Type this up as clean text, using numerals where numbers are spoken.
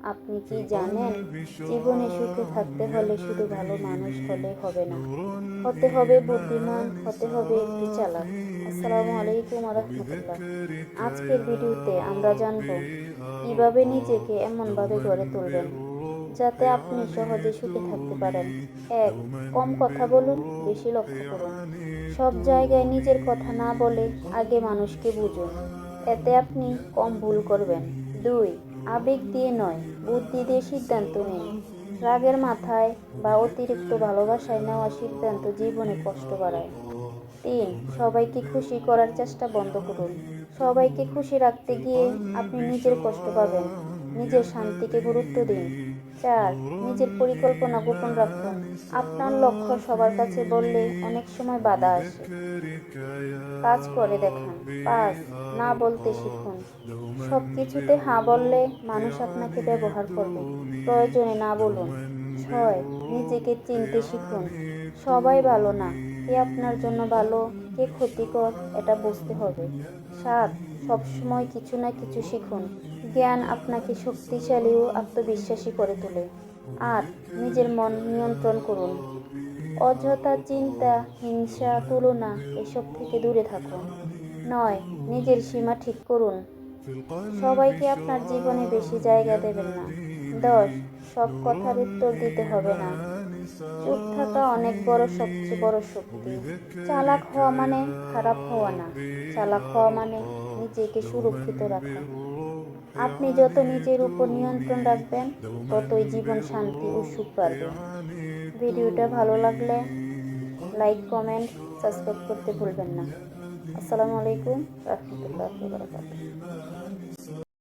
আপনি কি জানেন, জীবনে সুখে থাকতে হলে শুধু ভালো মানুষ হলে হবে না, হতে হবে বুদ্ধিমান, হতে হবে একটু চালাক। আসসালামু আলাইকুম রাহমাতুল্লাহ। আজকের ভিডিওতে আমরা জানব কিভাবে নিজেকে এমনভাবে গড়ে তুলবেন যাতে আপনি সহজে সুখে থাকতে পারেন। 1. কম কথা বলুন, বেশি লক্ষ্য করুন। সব জায়গায় নিজের কথা না বলে আগে মানুষকে বুঝুন, এতে আপনি কম ভুল করবেন। 2. আবেগ দিয়ে নয়, বুদ্ধি দিয়ে সিদ্ধান্ত নিন। রাগের মাথায় বা অতিরিক্ত ভালোবাসায় নেওয়া সিদ্ধান্ত জীবনে কষ্ট বাড়ায়। 3. সবাইকে খুশি করার চেষ্টা বন্ধ করুন। সবাইকে খুশি রাখতে গিয়ে আপনি নিজের কষ্ট পাবেন। নিজের শান্তিকে গুরুত্ব দিন। 4. নিজের পরিকল্পনা গোপন রাখুন। আপনার লক্ষ্য সবার কাছে বললে অনেক সময় বাধা আসে। কাজ করে দেখান। 5. না বলতে শিখুন। সব কিছুতে হ্যাঁ বললে মানুষ আপনাকে ব্যবহার করবে, প্রয়োজনে না বলুন। 6. নিজেকে চিনতে শিখুন। সবাই ভালো না, কে আপনার জন্য ভালো, কে ক্ষতিকর, এটা বুঝতে হবে। 7. সবসময় কিছু না কিছু শিখুন। জ্ঞান আপনাকে শক্তিশালী ও আত্মবিশ্বাসী করে তোলে। 8. নিজের মন নিয়ন্ত্রণ করুন। অযথা চিন্তা, হিংসা, তুলনা এসব থেকে দূরে থাকুন। 9. নিজের সীমা ঠিক করুন। সবাইকে আপনার জীবনে বেশি জায়গা দেবেন না। 10. সব কথার উত্তর দিতে হবে না। চুপ থাকা অনেক সবচেয়ে বড় শক্তি। চালাক হওয়া মানে খারাপ হওয়া না, চালাক হওয়া মানে নিজেকে সুরক্ষিত রাখা। আপনি যত নিজের উপর নিয়ন্ত্রণ রাখবেন, ততই জীবন শান্তি ও সুখ বাড়বে। ভিডিওটা ভালো লাগলে লাইক, কমেন্ট, সাবস্ক্রাইব করতে ভুলবেন না। আসসালামু আলাইকুম রাহমাতুল্লাহি ওয়া বারাকাতুহু।